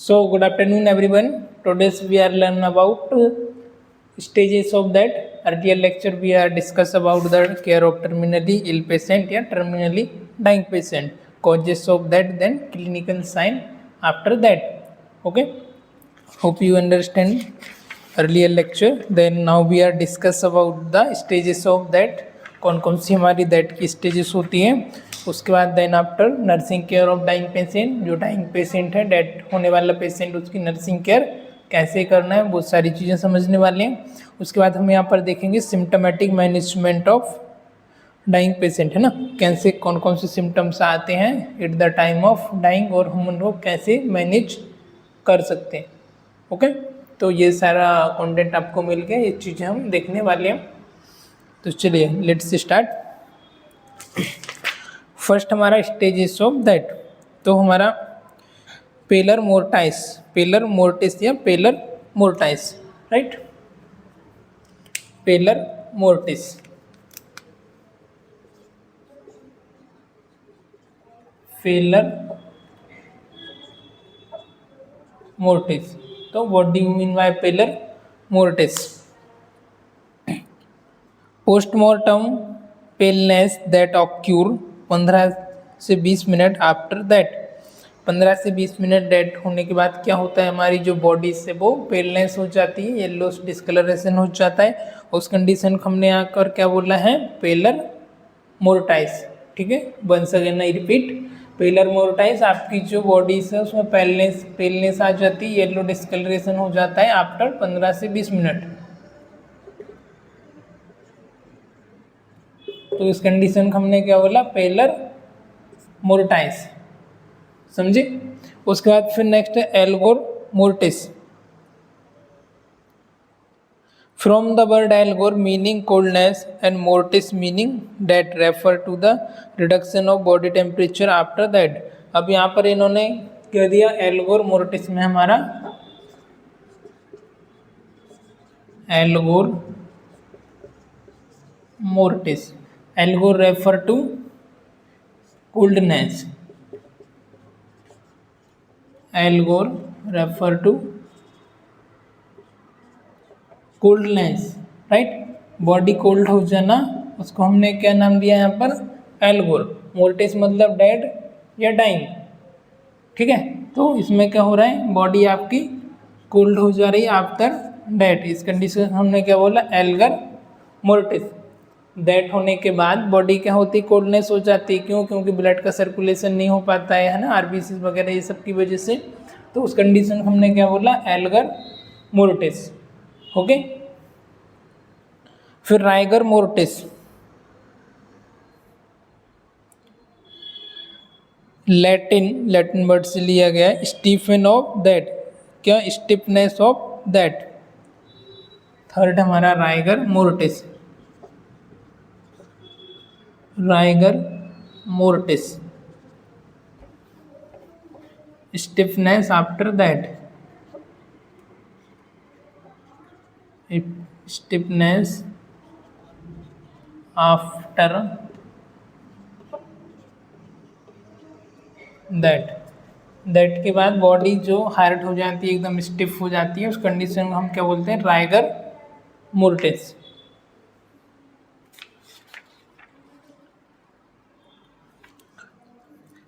So good afternoon everyone. Today we are learn about stages of that. Earlier lecture we are discuss about the care of terminally ill patient या terminally dying patient, causes of that, then clinical sign after that. Okay. Hope you understand earlier lecture. Then now we are discuss about the stages of that. कौन कौन सी हमारी that की stages होती हैं. उसके बाद then after nursing care of dying patient, जो dying patient है, डेड होने वाला पेशेंट, उसकी नर्सिंग केयर कैसे करना है, बहुत सारी चीज़ें समझने वाले हैं. उसके बाद हम यहाँ पर देखेंगे symptomatic management of dying patient, है ना, कैसे कौन कौन से सिम्टम्स आते हैं at the time of dying और हम उनको कैसे मैनेज कर सकते हैं. ओके, तो ये सारा कंटेंट आपको मिल गया, ये चीज़ें हम देखने वाले हैं. तो चलिए लेट्स स्टार्ट. फर्स्ट हमारा स्टेजेस ऑफ दैट. तो हमारा पेलर मोर्टिस या pallor mortis, right. Pallor mortis, pallor mortis. तो what do you mean by pallor mortis? Postmortem paleness that occur 15 से 20 मिनट आफ्टर दैट. 15 से 20 मिनट डेड होने के बाद क्या होता है, हमारी जो बॉडी से वो पेलनेस हो जाती है, येलो डिस्कलरेशन हो जाता है. उस कंडीशन को हमने आकर क्या बोला है, पेलर मोर्टाइस. ठीक है, वंस अगेन आई रिपीट, पेलर मोर्टाइस. आपकी जो बॉडी से उसमें पेलनेस आ जाती है, येलो डिस्कलरेशन हो जाता है आफ्टर 15 से 20 मिनट. तो इस कंडीशन को हमने क्या बोला, पेलर मोर्टाइस. समझे. उसके बाद फिर नेक्स्ट है algor mortis. From the word algor meaning coldness and mortis meaning death, refer to the reduction of body temperature after that. अब यहाँ पर इन्होंने कह दिया एल्गोर मोर्टिस में हमारा algor mortis. Algor refer to coldness, algor refer to coldness, right. Body cold हो जाना, उसको हमने क्या नाम दिया यहाँ पर, एल्गोर. मोर्टिस मतलब डेड या डाइंग. ठीक है, तो इसमें क्या हो रहा है, बॉडी आपकी कोल्ड हो जा रही है आफ्टर डेड. इस कंडीशन हमने क्या बोला, एल्गर मोर्टिस. डेड होने के बाद बॉडी क्या होती है, कोल्डनेस हो जाती है. क्यों? क्योंकि ब्लड का सर्कुलेशन नहीं हो पाता है ना, आरबीसी वगैरह ये सब की वजह से. तो उस कंडीशन हमने क्या बोला, एल्गर मोर्टिस. ओके. फिर राइगर मोर्टिस. लैटिन वर्ड से लिया गया. स्टीफन ऑफ दैट, क्या, स्टिफनेस ऑफ दैट. थर्ड हमारा rigor mortis, rigor mortis, stiffness after that, stiffness after that के बाद बॉडी जो हार्ड हो जाती है, एकदम स्टिफ हो जाती है, उस कंडीशन को हम क्या बोलते हैं, राइगर मोर्टिस.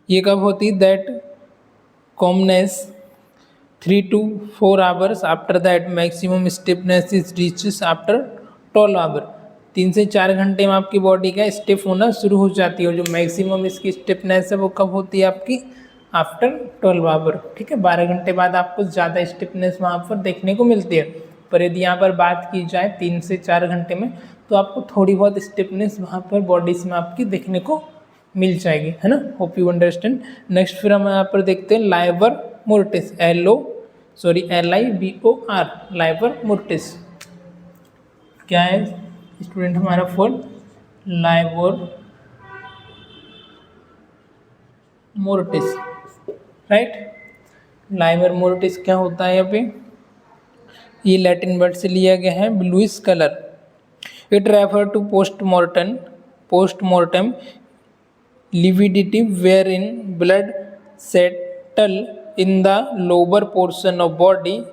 ये कब होती है, that commences 3 to 4 hours after that. Maximum stiffness is reaches after 12 hour. 3 से 4 घंटे में आपकी बॉडी का स्टिफ होना शुरू हो जाती है. और जो मैक्सिमम इसकी स्टिफनेस है वो कब होती है आपकी, आफ्टर 12 आवर. ठीक है, 12 घंटे बाद आपको ज़्यादा स्टिफनेस वहाँ पर देखने को मिलती है. पर यदि यहाँ पर बात की जाए 3 से 4 घंटे में, तो आपको थोड़ी बहुत स्टिफनेस वहाँ पर बॉडीज में आपकी देखने को मिल जाएगी, है ना. Hope you understand. नेक्स्ट फिर हम यहाँ पर देखते हैं liver mortis. LIVOR, liver mortis. क्या है स्टूडेंट हमारा, full liver mortis, right. Liver mortis क्या होता है, यहाँ पे ये लैटिन वर्ड से लिया गया है, bluish colour. It refer to postmortem lividity wherein blood settle in the lower portion of body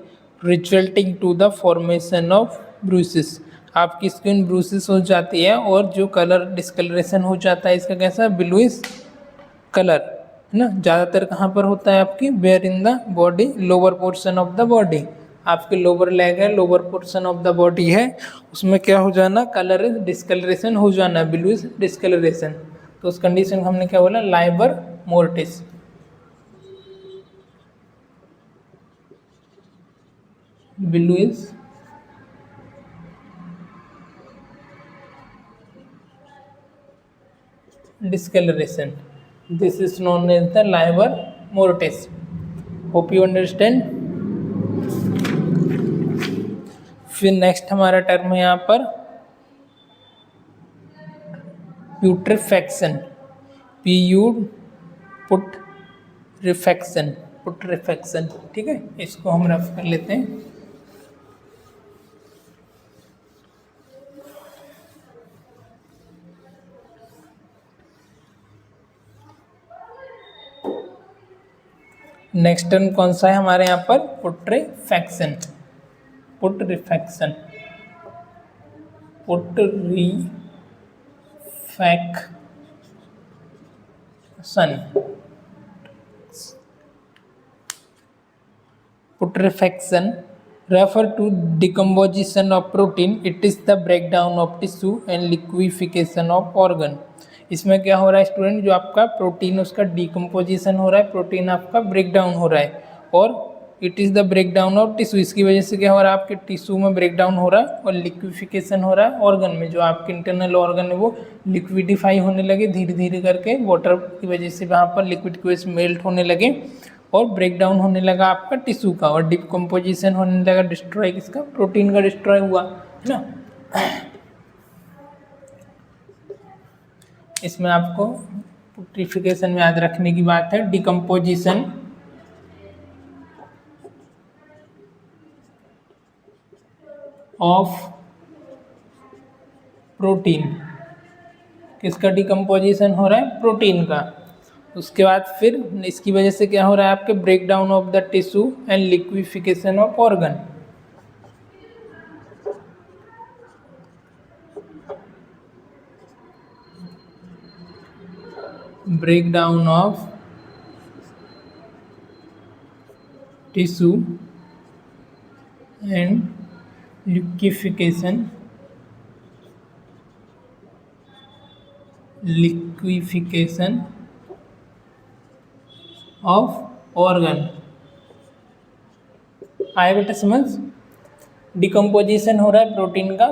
resulting to the formation of bruises। आपकी स्किन ब्रूसेस हो जाती है और जो कलर डिस्कलरेशन हो जाता है इसका कैसा ब्लूइश कलर है ना। ज़्यादातर कहाँ पर होता है आपकी where in the body lower portion of the body. आपके लोअर लेग है, lower portion of the body है, उसमें क्या हो जाना कलर डिस्कलरेशन हो जाना ब्लूइश डिस्कलरेशन। तो उस कंडीशन को हमने क्या बोला Liber mortis. Bluish discoloration, this is known as the livor mortis। hope you understand। फिर नेक्स्ट हमारा टर्म है यहाँ पर प्यूट्रिफैक्शन, पीयू पुट्रिफैक्शन, पुट्रिफैक्शन, ठीक है, इसको हम रफ कर लेते हैं। नेक्स्ट टर्म कौन सा है हमारे यहाँ पर पुट्रिफैक्शन, पुट्रिफैक्शन, पुट्रिफैक्शन, पुट्रिफैक्शन refer to decomposition of protein, it is the breakdown of tissue and liquefaction of organ। इसमें क्या हो रहा है स्टूडेंट, जो आपका प्रोटीन उसका डिकम्पोजिशन हो रहा है, प्रोटीन आपका ब्रेकडाउन हो रहा है और it is the breakdown of tissue. इसकी वजह से क्या हो रहा है आपके टिश्यू में ब्रेकडाउन हो रहा है और लिक्विफिकेशन हो रहा है ऑर्गन में। जो आपके इंटरनल ऑर्गन है वो लिक्विडिफाई होने लगे धीरे धीरे करके, वाटर की वजह से वहाँ पर लिक्विड की मेल्ट होने लगे और ब्रेकडाउन होने लगा आपका टिश्यू का और डिकम्पोजिशन होने लगा, डिस्ट्रॉय किसका प्रोटीन का डिस्ट्रॉय हुआ है ना। इसमें आपको पुट्रिफिकेशन में याद रखने की बात है डिकम्पोजिशन ऑफ प्रोटीन, किसका डिकम्पोजिशन हो रहा है प्रोटीन का। उसके बाद फिर इसकी वजह से क्या हो रहा है आपके breakdown of the tissue and liquefaction of organ. breakdown of tissue and liquefaction of organ। आया बेटा समझ। डिकम्पोजिशन हो रहा है प्रोटीन का,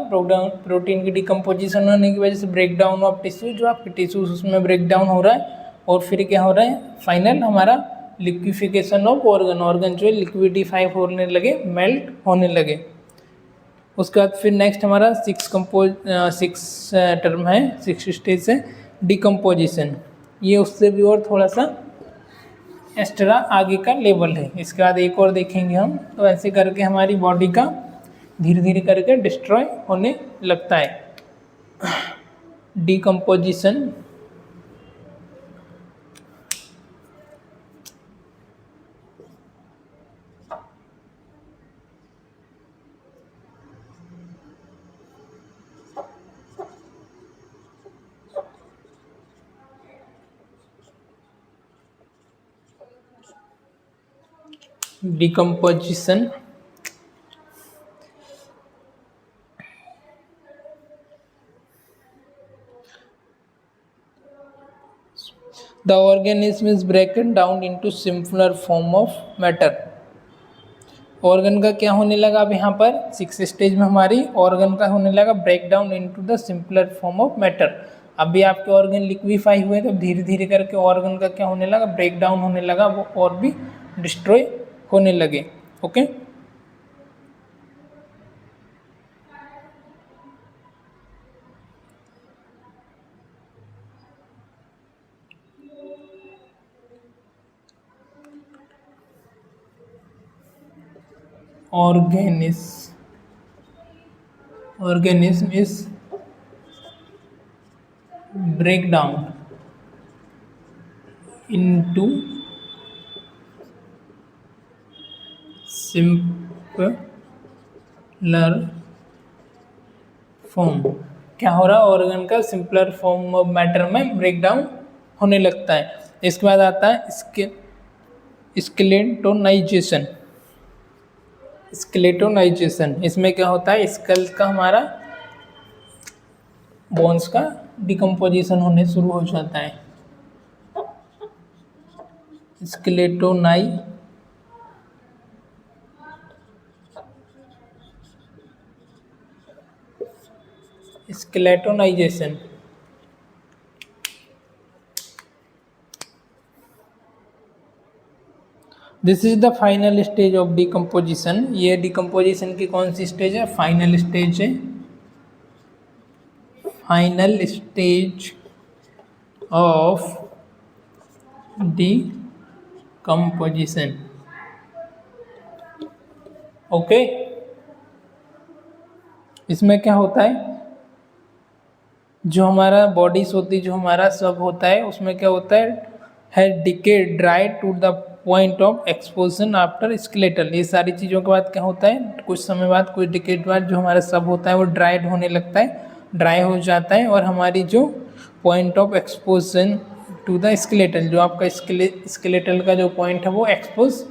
प्रोटीन की डिकम्पोजिशन होने की वजह से ब्रेकडाउन ऑफ टिश्यू, जो आपके टिश्यूज उसमें ब्रेकडाउन हो रहा है और फिर क्या हो रहा है फाइनल हमारा लिक्विफिकेशन ऑफ ऑर्गन, ऑर्गन जो है लिक्विडिफाई होने लगे, मेल्ट होने लगे। उसके बाद फिर नेक्स्ट हमारा सिक्स टर्म है, सिक्स स्टेज है डिकम्पोजिशन। ये उससे भी और थोड़ा सा एक्स्ट्रा आगे का लेवल है। इसके बाद एक और देखेंगे हम। तो ऐसे करके हमारी बॉडी का धीरे धीरे करके डिस्ट्रॉय होने लगता है। Decomposition decomposition the organism is broken down into simpler form of matter। Organ का क्या होने लगा अब यहाँ पर सिक्स स्टेज में हमारी ऑर्गन का होने लगा break down into the simpler form of matter. अभी आपके ऑर्गन लिक्विफाई हुए तो धीरे धीरे करके ऑर्गन का क्या होने लगा ब्रेक डाउन होने लगा, वो और भी डिस्ट्रॉय होने लगे। Okay organism is break down into simpler form. क्या हो रहा है, ऑर्गन का सिंपलर फॉर्म ऑफ मैटर में ब्रेक डाउन होने लगता है। इसके बाद आता है स्केलेटोनाइजेशन। स्केलेटोनाइजेशन इसमें क्या होता है, स्कल का हमारा बोन्स का डिकम्पोजिशन होने शुरू हो जाता है। Skeletonization. This is the final stage of decomposition. ये डिकम्पोजिशन की कौन सी स्टेज है, फाइनल स्टेज है। Final stage of decomposition. Okay, इसमें क्या होता है, जो हमारा बॉडीज होती, जो हमारा सब होता है, उसमें क्या होता है decayed dry to the point of exposure after skeletal. ये सारी चीज़ों के बाद क्या होता है, कुछ समय बाद, कुछ डिकेड बाद जो हमारा सब होता है वो ड्राइड होने लगता है, ड्राई हो जाता है, और हमारी जो point of exposure to the skeletal, जो आपका स्केलेटल का जो पॉइंट है वो एक्सपोज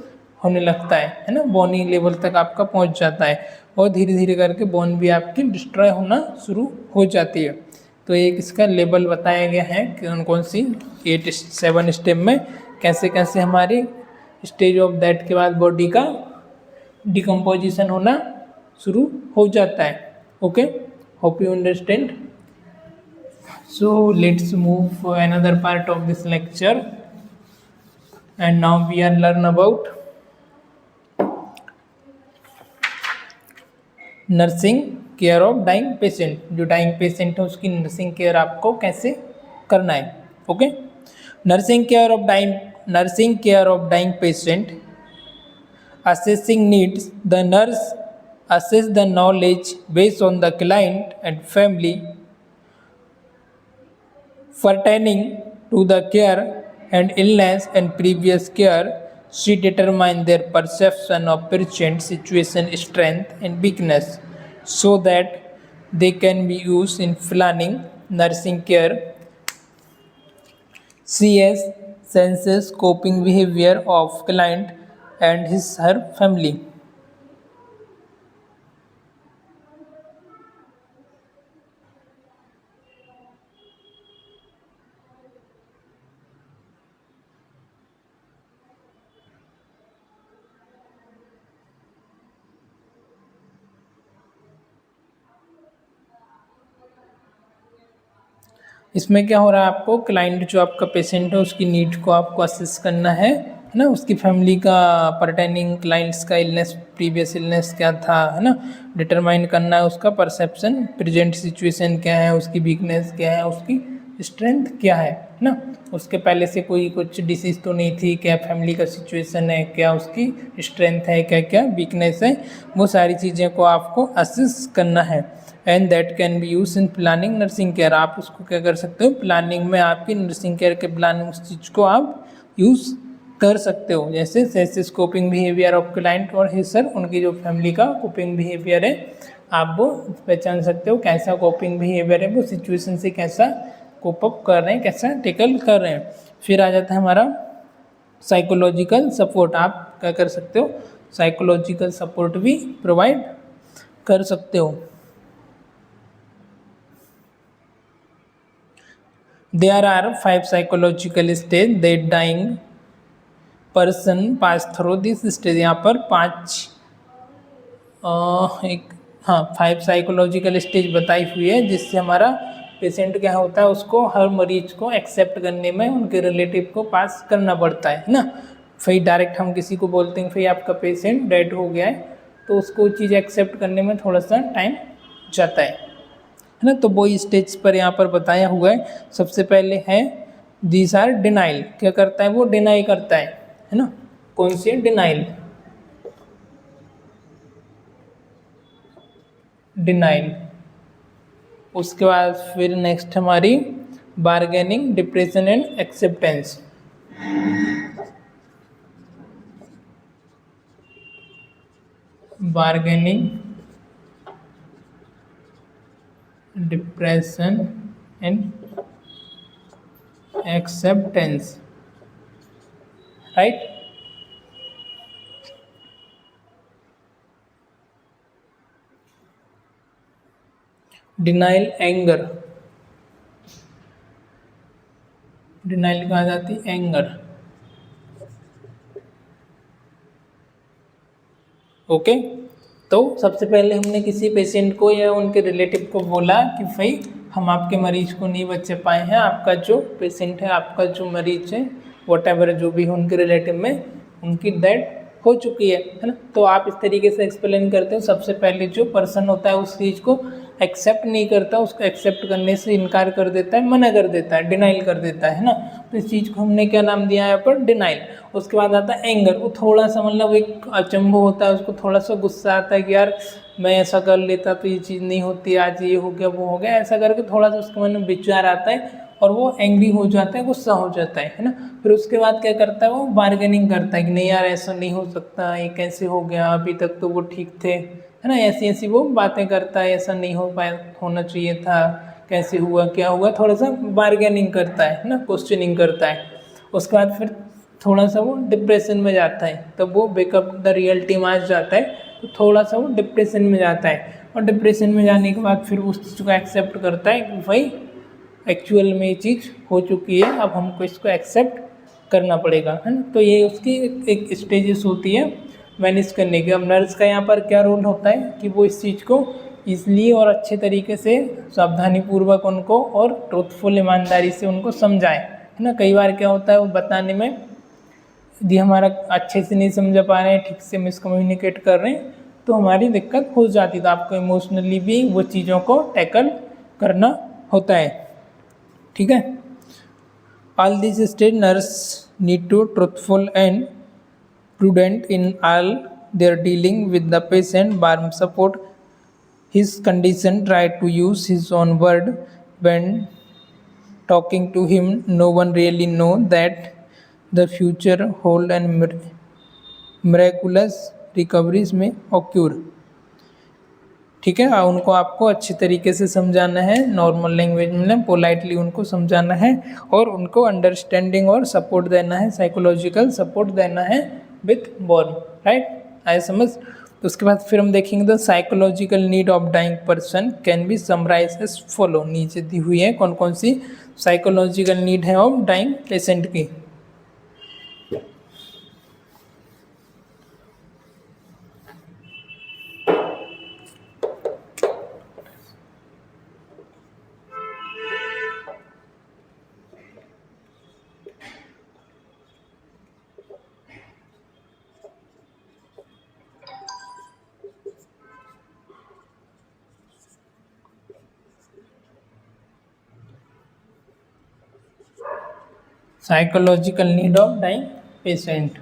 होने लगता है ना, बोनी लेवल तक आपका पहुंच जाता है, और धीरे धीरे करके बोन भी आपकी डिस्ट्रॉय होना शुरू हो जाती है। तो एक इसका लेवल बताया गया है कि कौन सी 7 स्टेप में कैसे कैसे हमारी स्टेज ऑफ दैट के बाद बॉडी का डिकम्पोजिशन होना शुरू हो जाता है। Okay, hope you understand. So let's move another part of this lecture, and now we are learn about nursing care of dying patient. जो डाइंग पेशेंट है उसकी नर्सिंग केयर आपको कैसे करना है। Okay, nursing care of dying patient. Assessing needs, the nurse assess the knowledge based on the client and family pertaining to the care and illness and previous care. She determines their perception of patient situation, strength and weakness, so that they can be used in planning nursing care. She senses coping behavior of client and her family. इसमें क्या हो रहा है, आपको client जो आपका patient है उसकी नीड को आपको असेस करना है ना, उसकी फैमिली का परटेनिंग क्लाइंट्स का इलनेस, प्रीवियस इलनेस क्या था, है ना, डिटरमाइन करना है उसका परसेप्शन, प्रेजेंट सिचुएशन क्या है, उसकी वीकनेस क्या है, उसकी स्ट्रेंथ क्या है ना, उसके पहले से कोई कुछ डिसीज़ तो नहीं थी, क्या फैमिली का सिचुएशन है, क्या उसकी स्ट्रेंथ है, क्या क्या वीकनेस है, वो सारी चीज़ें को आपको असेस करना है। And that can be use in planning nursing care. आप उसको क्या कर सकते हो, प्लानिंग में, आपकी नर्सिंग केयर के प्लानिंग उस चीज़ को आप यूज़ कर सकते हो। जैसे कोपिंग बिहेवियर ऑफ क्लाइंट और हिस्सर, उनकी जो फैमिली का कोपिंग बिहेवियर है आप वो पहचान सकते हो, कैसा कोपिंग बिहेवियर है, वो सिचुएशन से कैसा कोप अप कर रहे हैं, कैसा टेकल कर रहे हैं। फिर आ जाता है हमारा साइकोलॉजिकल सपोर्ट। आप क्या कर सकते हो, साइकोलॉजिकल सपोर्ट भी प्रोवाइड कर सकते हो। There are 5 psychological stages that dying person pass through this stage। यहाँ पर 5 साइकोलॉजिकल स्टेज बताई हुई है, जिससे हमारा पेशेंट क्या होता है, उसको हर मरीज को एक्सेप्ट करने में उनके रिलेटिव को पास करना पड़ता है ना। फिर डायरेक्ट हम किसी को बोलते हैं फिर आपका पेशेंट डेड हो गया है, तो उसको चीज़ एक्सेप्ट करने में थोड़ा सा टाइम जाता है ना। तो वो स्टेज पर यहाँ पर बताया हुआ है। सबसे पहले है दीज आर डिनाइल। क्या करता है वो, डिनाई करता है ना। कौन सी है, डिनाइल, डिनाइल। उसके बाद फिर नेक्स्ट हमारी bargaining, depression and acceptance. bargaining, depression and acceptance, right? Denial anger, denial कहा जाती है एंगर। ओके, तो सबसे पहले हमने किसी पेशेंट को या उनके रिलेटिव को बोला कि भाई हम आपके मरीज को नहीं बचा पाए हैं, आपका जो पेशेंट है, आपका जो मरीज है, व्हाटएवर जो भी हो उनके रिलेटिव में, उनकी डेथ हो चुकी है ना। तो आप इस तरीके से एक्सप्लेन करते हो। सबसे पहले जो पर्सन होता है उस चीज़ को एक्सेप्ट नहीं करता, उसको एक्सेप्ट करने से इनकार कर देता है, मना कर देता है, डिनाइल कर देता है ना। तो इस चीज़ को हमने क्या नाम दिया है यहाँ पर, डिनाइल। उसके बाद आता है एंगर। वो थोड़ा सा मतलब एक अचंभ होता है, उसको थोड़ा सा गुस्सा आता है कि यार मैं ऐसा कर लेता तो ये चीज़ नहीं होती, आज ये हो गया वो हो गया, ऐसा करके थोड़ा सा उसके मन में विचार आता है और वो एंग्री हो जाता है, गुस्सा हो जाता है ना। फिर उसके बाद क्या करता है, वो बार्गेनिंग करता है कि नहीं यार ऐसा नहीं हो सकता, ये कैसे हो गया, अभी तक तो वो ठीक थे, है ना। ऐसी ऐसी वो बातें करता है, ऐसा नहीं हो पाया, होना चाहिए था, कैसे हुआ, क्या हुआ, थोड़ा सा बार्गेनिंग करता है ना, क्वेश्चनिंग करता है। उसके बाद फिर थोड़ा सा वो डिप्रेशन में जाता है, तब वो बेकअप द रियलिटी में आ जाता है, तो थोड़ा सा वो डिप्रेशन में जाता है। और डिप्रेशन में जाने के बाद फिर उस चीज़ को एक्सेप्ट करता है कि भाई एक्चुअल में ये चीज़ हो चुकी है, अब हमको इसको एक्सेप्ट करना पड़ेगा, है ना। तो ये उसकी एक स्टेजेस होती है मैनेज करने की। अब नर्स का यहाँ पर क्या रोल होता है कि वो इस चीज़ को ईजिली और अच्छे तरीके से सावधानीपूर्वक उनको और ट्रूथफुल ईमानदारी से उनको समझाएं, है ना। कई बार क्या होता है वो बताने में यदि हमारा अच्छे से नहीं समझा पा रहे हैं, ठीक से मिसकम्युनिकेट कर रहे हैं, तो हमारी दिक्कत हो जाती है। तो आपको इमोशनली भी वो चीज़ों को टैकल करना होता है, ठीक है। All this stage nurse need to truthful and prudent in all their dealing with the patient, warm support his condition, try to use his own word when talking to him. No one really know that the future hold and miraculous recoveries में occur, ठीक है। उनको आपको अच्छे तरीके से समझाना है, नॉर्मल लैंग्वेज में पोलाइटली उनको समझाना है और उनको अंडरस्टैंडिंग और सपोर्ट देना है, साइकोलॉजिकल सपोर्ट देना है विथ बॉर्न, राइट, आए समझ। तो उसके बाद फिर हम देखेंगे the psychological need of dying person can be summarise as follow. नीचे दी हुई है कौन कौन सी साइकोलॉजिकल नीड है ऑफ डाइंग पेशेंट की। Psychological need of dying patient,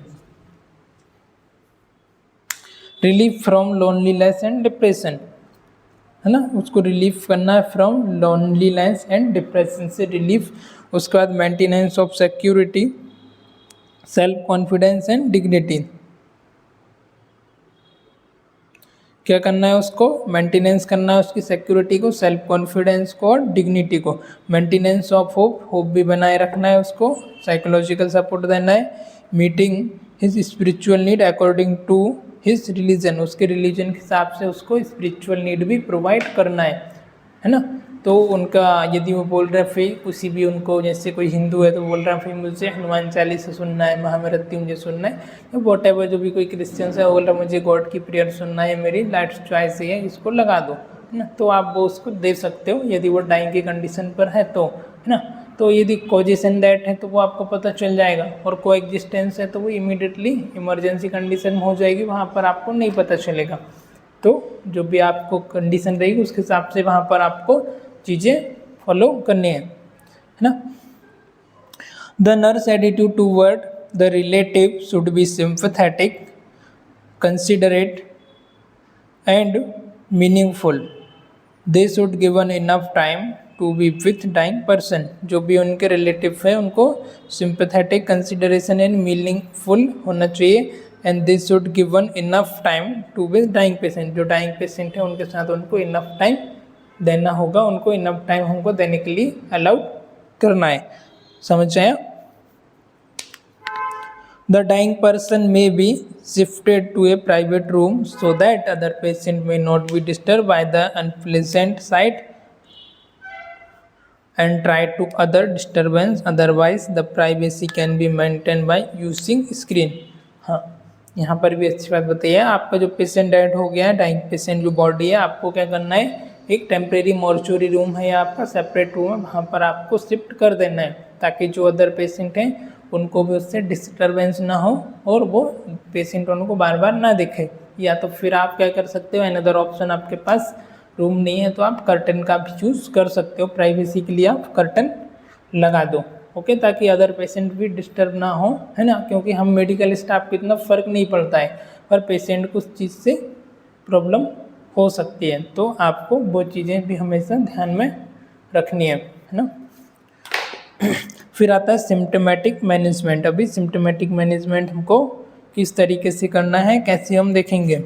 relief from loneliness and depression, है ना, उसको रिलीफ करना है फ्रॉम लोनलीनेस एंड डिप्रेशन से रिलीफ। उसके बाद maintenance of security, self confidence and dignity, क्या करना है उसको, मेंटेनेंस करना है उसकी सिक्योरिटी को, सेल्फ कॉन्फिडेंस को और डिग्निटी को। मेंटेनेंस ऑफ होप, होप भी बनाए रखना है उसको, साइकोलॉजिकल सपोर्ट देना है। Meeting his spiritual need according to his religion, उसके रिलीजन के हिसाब से उसको स्पिरिचुअल नीड भी प्रोवाइड करना है ना। तो उनका यदि वो बोल रहे हैं फिर किसी भी उनको, जैसे कोई हिंदू है तो बोल रहा है फिर मुझे हनुमान चालीसा सुनना है, महाभारती मुझे सुनना है, तो वॉट एवर जो भी कोई क्रिश्चियंस है वो बोल रहा है मुझे गॉड की प्रेयर सुनना है, मेरी लाइफ चॉइस है, इसको लगा दो, है ना। तो आप वो उसको दे सकते हो यदि वो डाइंग की कंडीशन पर है तो, है ना। तो यदि कॉजेशन दैट है तो वो आपको पता चल जाएगा, और को एग्जिस्टेंस है तो वो इमीडिएटली इमरजेंसी कंडीशन में हो जाएगी, वहाँ पर आपको नहीं पता चलेगा। तो जो भी आपको कंडीशन रहेगी उसके हिसाब से वहाँ पर आपको चीज़ें फॉलो करनी है ना। The nurse attitude toward the relative should be sympathetic, considerate and meaningful. They should given enough time to be with dying person, जो भी उनके रिलेटिव है उनको सिंपैथेटिक, कंसिडरेशन एंड मीनिंगफुल होना चाहिए, and this should given enough time to with dying patient. जो dying patient है उनके साथ उनको इनफ टाइम देना होगा, उनको इनफ टाइम हमको देने के लिए अलाउड करना है। समझ आया? The dying person may be shifted to a private room so that other patient may not be disturbed by the unpleasant sight and try to other disturbance. Otherwise, the privacy can be maintained by using screen. हाँ, यहाँ पर भी अच्छी बात बताइए। आपका जो patient dead हो गया है, डाइंग पेशेंट जो बॉडी है, आपको क्या करना है, एक टेम्परेरी मॉर्चुरी रूम है या आपका सेपरेट रूम है, वहाँ पर आपको शिफ्ट कर देना है ताकि जो अदर पेशेंट हैं उनको भी उससे डिस्टर्बेंस ना हो और वो पेशेंट उनको बार बार ना दिखे। या तो फिर आप क्या कर सकते हो, अनदर ऑप्शन आपके पास रूम नहीं है तो आप कर्टन का भी यूज़ कर सकते हो। प्राइवेसी के लिए आप कर्टन लगा दो, ओके, ताकि अदर पेशेंट भी डिस्टर्ब ना हो, है ना। क्योंकि हम मेडिकल स्टाफ को इतना फ़र्क नहीं पड़ता है, पर पेशेंट को उस चीज़ से प्रॉब्लम हो सकती है, तो आपको वो चीज़ें भी हमेशा ध्यान में रखनी है ना। फिर आता है सिम्टोमेटिक मैनेजमेंट। अभी सिम्टोमेटिक मैनेजमेंट हमको किस तरीके से करना है, कैसे हम देखेंगे।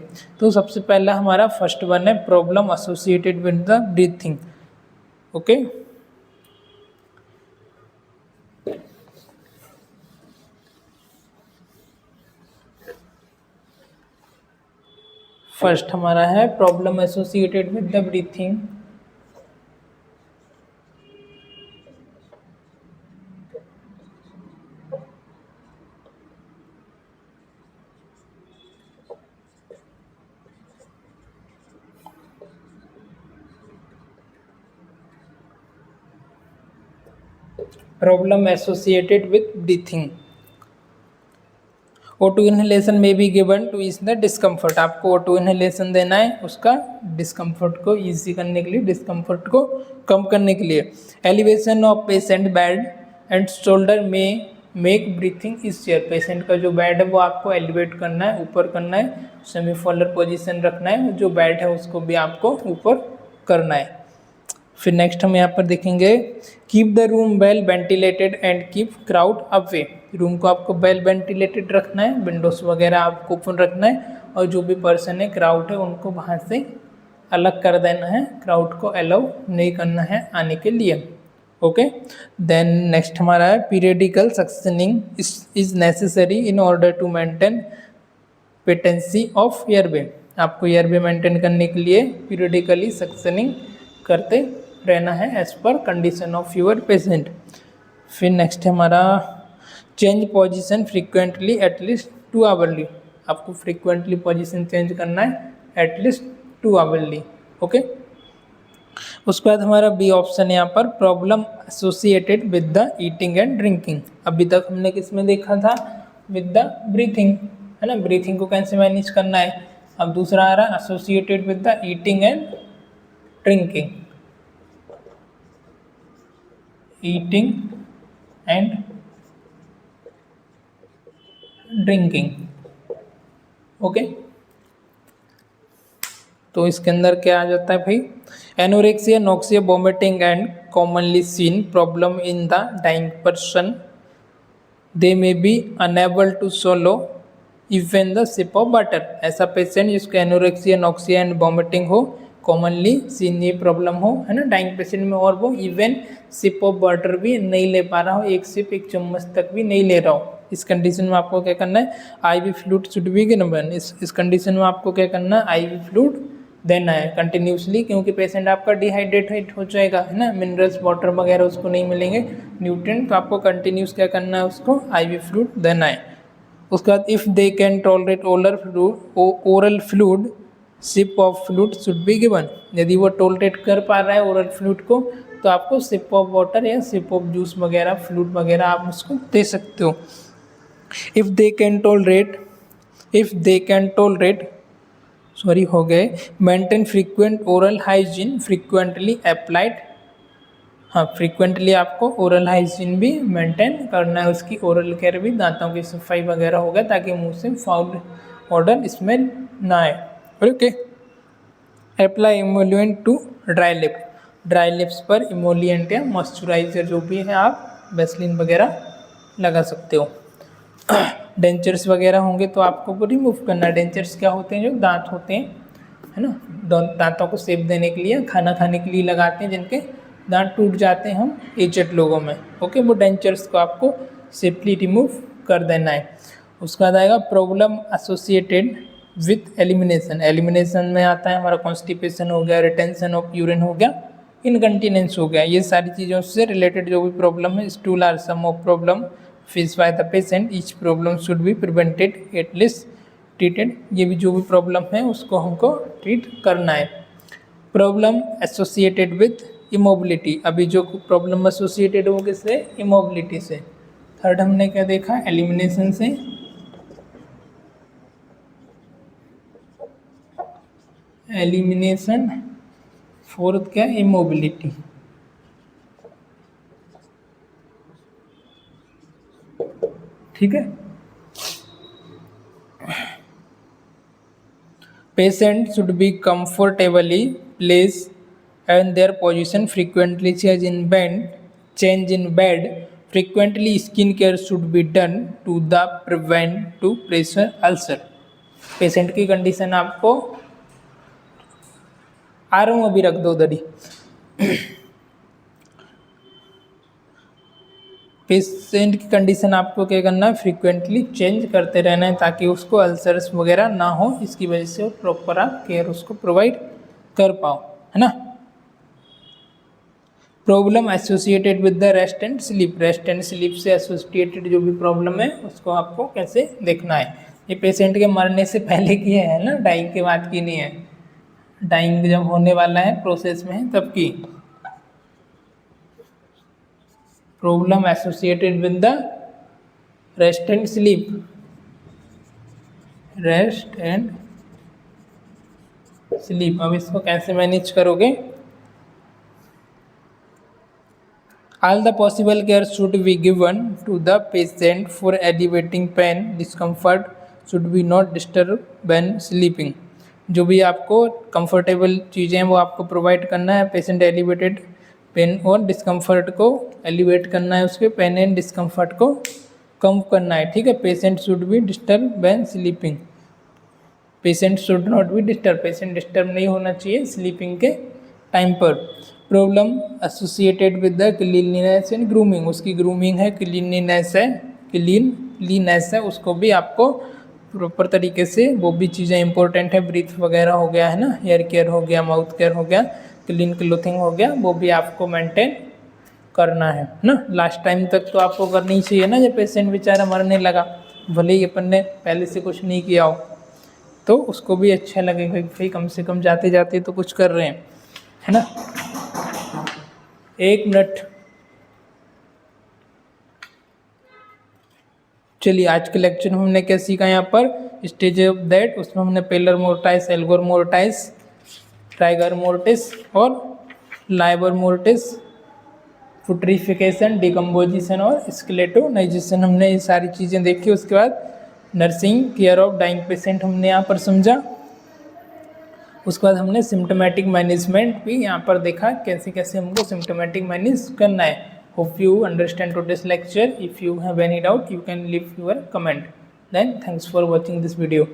तो सबसे पहला हमारा फर्स्ट वन है problem associated with the breathing, okay. First हमारा है problem associated with the breathing. Problem associated with breathing. O2 inhalation में भी given to ease the discomfort. आपको O2 इनहेलेशन देना है उसका डिस्कम्फर्ट को ईजी करने के लिए, डिस्कम्फर्ट को कम करने के लिए। Elevation of patient bed and shoulder में मेक ब्रीथिंग ईजियर। पेशेंट का जो बेड है वो आपको एलिवेट करना है, ऊपर करना है, सेमीफॉलर पोजीशन रखना है, जो बेड है उसको भी आपको ऊपर करना है। फिर नेक्स्ट हम यहाँ पर देखेंगे keep the room well ventilated and keep crowd away. Room को आपको वेल वेंटिलेटेड रखना है, विंडोज वगैरह आपको ओपन रखना है, और जो भी पर्सन है, क्राउड है, उनको वहाँ से अलग कर देना है, क्राउड को अलाउ नहीं करना है आने के लिए, ओके। देन नेक्स्ट हमारा है periodical suctioning is necessary in order to maintain patency of airway. आपको एयरवे मेंटेन करने के लिए पीरियडिकली सक्शनिंग करते रहना है as per condition of your patient. फिर नेक्स्ट है हमारा change position frequently at least 2 hourly. आपको फ्रीक्वेंटली पोजीशन चेंज करना है एटलीस्ट 2 आवरली, ओके। उसके बाद हमारा बी ऑप्शन है यहाँ पर problem associated with the eating and drinking. अभी तक हमने किस में देखा था, विद द ब्रीथिंग, है ना। ब्रीथिंग को कैसे मैनेज करना है। अब दूसरा आ रहा है associated with the eating and drinking, eating and drinking, okay. तो इसके अंदर क्या आ जाता है भाई, anorexia, nausea, vomiting and commonly seen problem in the dying person. They may be unable to swallow even the sip of water. ऐसा patient जिसको एनोरेक्सिया, नोक्सिया एंड वोमिटिंग हो, कॉमनली सीन ये प्रॉब्लम हो, है ना, डाइंग पेशेंट में, और वो इवन सिप ऑफ वाटर भी नहीं ले पा रहा हो, एक सिप, एक चम्मच तक भी नहीं ले रहा हो। इस कंडीशन में आपको क्या करना है, IV fluid should be given. इस कंडीशन में आपको क्या करना है, IV फ्लूइड देना है कंटिन्यूसली, क्योंकि पेशेंट आपका डिहाइड्रेटेड हो जाएगा, है ना, मिनरल्स, वाटर वगैरह उसको नहीं मिलेंगे, न्यूट्रिएंट, तो आपको कंटिन्यूस क्या करना है, उसको IV फ्लूइड देना है। उसके बाद if they can tolerate oral fluid sip of fluid should be given. यदि वो टॉलरेट कर पा रहा है ओरल फ्लूइड को, तो आपको सिप ऑफ वाटर या सिप ऑफ जूस वगैरह, फ्लूइड वगैरह आप उसको दे सकते हो। If they can tolerate sorry हो गए, maintain frequent oral hygiene frequently applied. हाँ, फ्रीक्वेंटली आपको ओरल हाइजीन भी मेंटेन करना है, उसकी ओरल केयर भी, दांतों की सफाई वगैरह होगा, ताकि मुंह से फाउल ऑडर स्मेल ना आए, okay. Apply emollient to dry lip. Dry lips पर इमोलिएंट या मॉइस्चराइजर जो भी है आप वैसलीन वगैरह लगा सकते हो। डेंचर्स वगैरह होंगे तो आपको वो रिमूव करना है। डेंचर्स क्या होते हैं, जो दांत होते हैं, है ना, दांतों को शेप देने के लिए, खाना खाने के लिए लगाते हैं, जिनके दांत टूट जाते हैं हम एजेड लोगों में। ओके, वो डेंचर्स को आपको सेफली रिमूव कर देना है। उसके बाद आएगा problem associated with elimination. Elimination में आता है हमारा कॉन्स्टिपेशन हो गया, रिटेंशन ऑफ यूरिन हो गया, इनकंटिनेंस हो गया। ये सारी चीज़ों से रिलेटेड जो भी प्रॉब्लम है, stool are some of problem face by the patient, each problem should be prevented at least treated. ये भी जो भी प्रॉब्लम है उसको हमको ट्रीट करना है। Problem associated with immobility. अभी जो प्रॉब्लम एसोसिएटेड हो किससे, इमोबिलिटी से। थर्ड हमने क्या देखा, एलिमिनेशन से। एलिमिनेशन। फोर्थ क्या, इमोबिलिटी। ठीक है। Patient should be comfortably place and their position, frequently change in bed, frequently skin care should be done to the prevent to pressure ulcer। Patient की condition आपको आ रहा हूँ, अभी रख दो उधर ही। पेशेंट की कंडीशन आपको क्या करना है, फ्रीक्वेंटली चेंज करते रहना है ताकि उसको अल्सर्स वगैरह ना हो, इसकी वजह से प्रॉपर आप केयर उसको प्रोवाइड कर पाओ, है ना। Problem associated with the rest and sleep. Rest and sleep से एसोसिएटेड जो भी प्रॉब्लम है उसको आपको कैसे देखना है। ये पेशेंट के मरने से पहले की है ना, डाइंग के बाद की नहीं है। डाइंग जब होने वाला है, प्रोसेस में है, तब की। Problem associated with the rest and sleep. Rest and sleep. अब इसको कैसे मैनेज करोगे। All the possible care should be given to the patient for alleviating pain, discomfort should be not disturbed when sleeping। जो भी आपको comfortable चीज़ें हैं वो आपको प्रोवाइड करना है। पेशेंट एलिवेटेड पेन और डिस्कम्फर्ट को एलिवेट करना है, उसके पेन एंड डिस्कम्फर्ट को कम करना है। ठीक है। Patient should be disturb when sleeping. Patient should not be disturb. Patient disturb नहीं होना चाहिए स्लीपिंग के टाइम पर। Problem associated with the cleanliness and grooming. उसकी ग्रूमिंग है, क्लीनलीनेस है, क्लीनलीनेस है, उसको भी आपको प्रॉपर तरीके से, वो भी चीज़ें इंपॉर्टेंट है। ब्रीथ वगैरह हो गया, है ना, हेयर केयर हो गया, माउथ केयर हो गया, क्लीन क्लोथिंग हो गया, वो भी आपको मेंटेन करना है ना। लास्ट टाइम तक तो आपको करनी चाहिए ना, जब पेशेंट बेचारा मरने लगा, भले ही अपन ने पहले से कुछ नहीं किया हो तो उसको भी अच्छा लगेगा कि भाई कम से कम जाते जाते तो कुछ कर रहे हैं, है ना। 1 मिनट। चलिए, आज के लेक्चर में हमने क्या सीखा, यहाँ पर स्टेज ऑफ दैट, उसमें हमने pallor mortis, algor mortis, rigor mortis और लाइबर मोर्टिस, पुट्रीफिकेशन, डिकम्पोजिशन और स्केलेटोनाइजेशन, हमने ये सारी चीज़ें देखी। उसके बाद nursing care of dying patient हमने यहाँ पर समझा। उसके बाद हमने सिम्टोमेटिक मैनेजमेंट भी यहाँ पर देखा, कैसे कैसे हमको सिम्टोमेटिक मैनेज करना है। Hope you understand today's lecture. If you have any doubt you can leave your comment. Then thanks for watching this video.